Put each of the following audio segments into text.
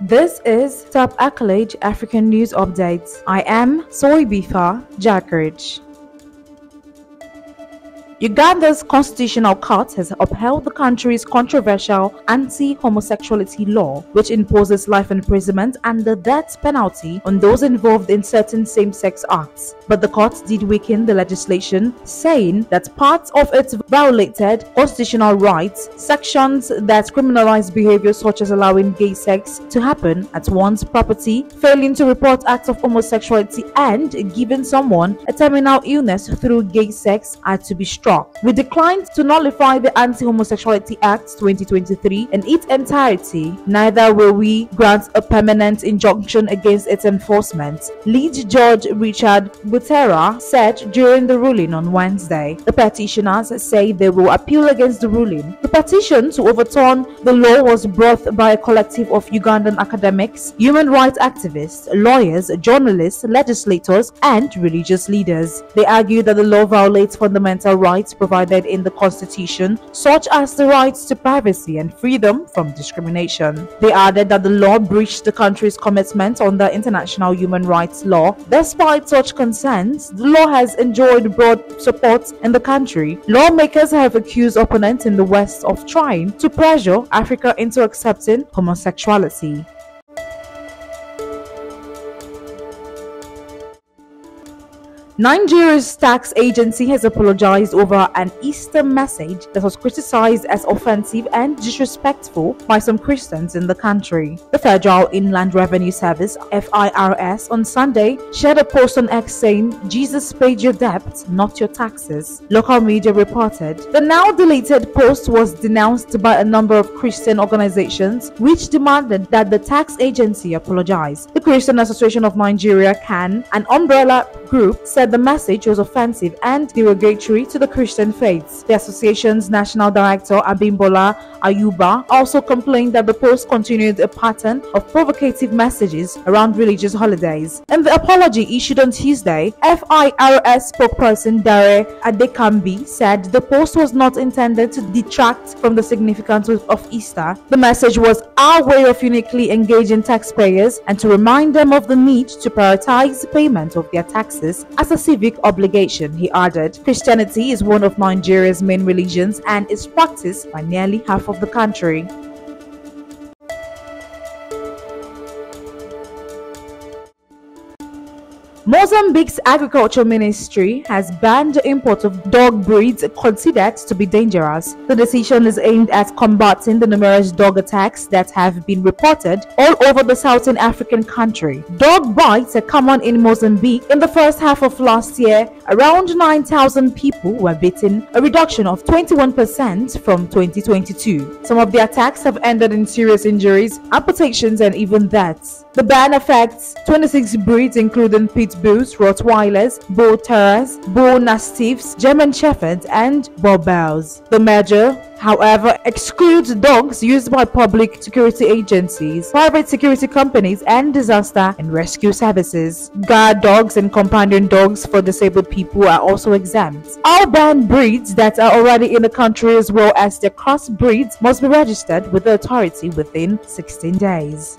This is Top Accolade African News Updates. I am Soybifa Jackridge. Uganda's constitutional court has upheld the country's controversial anti-homosexuality law, which imposes life imprisonment and the death penalty on those involved in certain same-sex acts. But the court did weaken the legislation, saying that parts of it violated constitutional rights, sections that criminalize behavior such as allowing gay sex to happen at one's property, failing to report acts of homosexuality, and giving someone a terminal illness through gay sex are to be struck. We declined to nullify the Anti-Homosexuality Act 2023 in its entirety. Neither will we grant a permanent injunction against its enforcement, lead Judge Richard Butera said during the ruling on Wednesday. The petitioners say they will appeal against the ruling. The petition to overturn the law was brought by a collective of Ugandan academics, human rights activists, lawyers, journalists, legislators, and religious leaders. They argue that the law violates fundamental rights provided in the Constitution, such as the rights to privacy and freedom from discrimination. They added that the law breached the country's commitment under international human rights law. Despite such concerns, the law has enjoyed broad support in the country. Lawmakers have accused opponents in the West of trying to pressure Africa into accepting homosexuality. Nigeria's tax agency has apologized over an Easter message that was criticized as offensive and disrespectful by some Christians in the country. The Federal Inland Revenue Service (FIRS) on Sunday shared a post on X saying, "Jesus paid your debt, not your taxes," local media reported. The now deleted post was denounced by a number of Christian organizations, which demanded that the tax agency apologize. The Christian Association of Nigeria (CAN), an umbrella group, said the message was offensive and derogatory to the Christian faiths. The association's national director, Abimbola Ayuba, also complained that the post continued a pattern of provocative messages around religious holidays. In the apology issued on Tuesday, FIRS spokesperson Dare Adekambi said the post was not intended to detract from the significance of Easter. The message was our way of uniquely engaging taxpayers and to remind them of the need to prioritize payment of their taxes as a civic obligation, he added. Christianity is one of Nigeria's main religions and is practiced by nearly half of the country. Mozambique's agriculture ministry has banned the import of dog breeds considered to be dangerous. The decision is aimed at combating the numerous dog attacks that have been reported all over the southern African country. Dog bites are common in Mozambique. In the first half of last year, around 9,000 people were bitten, a reduction of 21% from 2022. Some of the attacks have ended in serious injuries, amputations, and even deaths. The ban affects 26 breeds including Pit Bulls, Rottweilers, Bull Terriers, Bull Mastiffs, German Shepherds, and Boerboels. The measure, however, excludes dogs used by public security agencies, private security companies, and disaster and rescue services. Guard dogs and companion dogs for disabled people are also exempt. All banned breeds that are already in the country as well as their cross breeds must be registered with the authority within 16 days.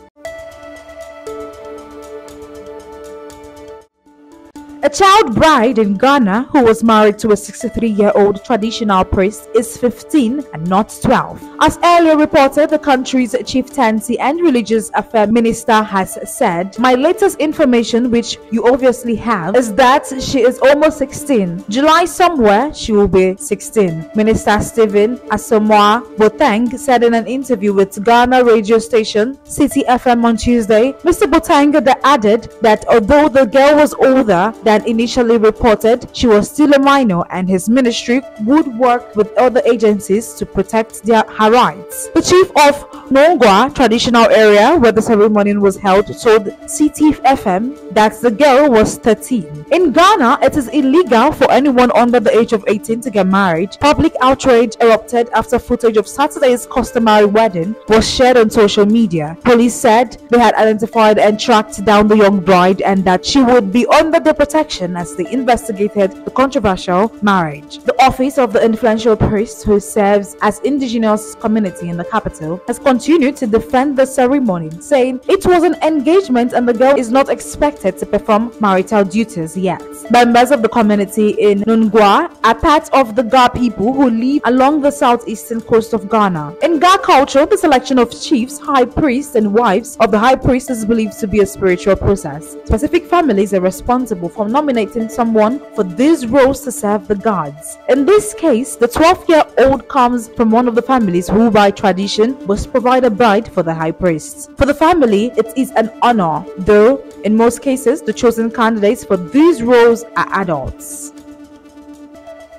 A child bride in Ghana who was married to a 63-year-old traditional priest is 15 and not 12. As earlier reported, the country's chieftaincy and religious affairs minister has said, "My latest information, which you obviously have, is that she is almost 16. July somewhere, she will be 16. Minister Stephen Asamoah Boateng said in an interview with Ghana radio station City FM on Tuesday. Mr. Boateng added that although the girl was older than initially reported, she was still a minor and his ministry would work with other agencies to protect her rights. The chief of Nongwa traditional area where the ceremony was held told CTFM that the girl was 13. In Ghana, it is illegal for anyone under the age of 18 to get married. Public outrage erupted after footage of Saturday's customary wedding was shared on social media. Police said they had identified and tracked down the young bride and that she would be under the protection protection as they investigated the controversial marriage. The office of the influential priest who serves as indigenous community in the capital has continued to defend the ceremony, saying it was an engagement and the girl is not expected to perform marital duties yet. Members of the community in Nungwa are part of the Ga people who live along the southeastern coast of Ghana. In Ga culture, the selection of chiefs, high priests, and wives of the high priest is believed to be a spiritual process. Specific families are responsible for nominating someone for these roles to serve the gods. In this case, the 12-year-old comes from one of the families who, by tradition, must provide a bride for the high priest. For the family, it is an honor, though in most cases, the chosen candidates for these roles are adults.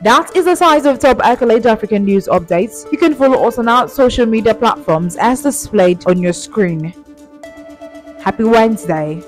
That is the size of top accolade African news updates. You can follow us on our social media platforms as displayed on your screen. Happy Wednesday.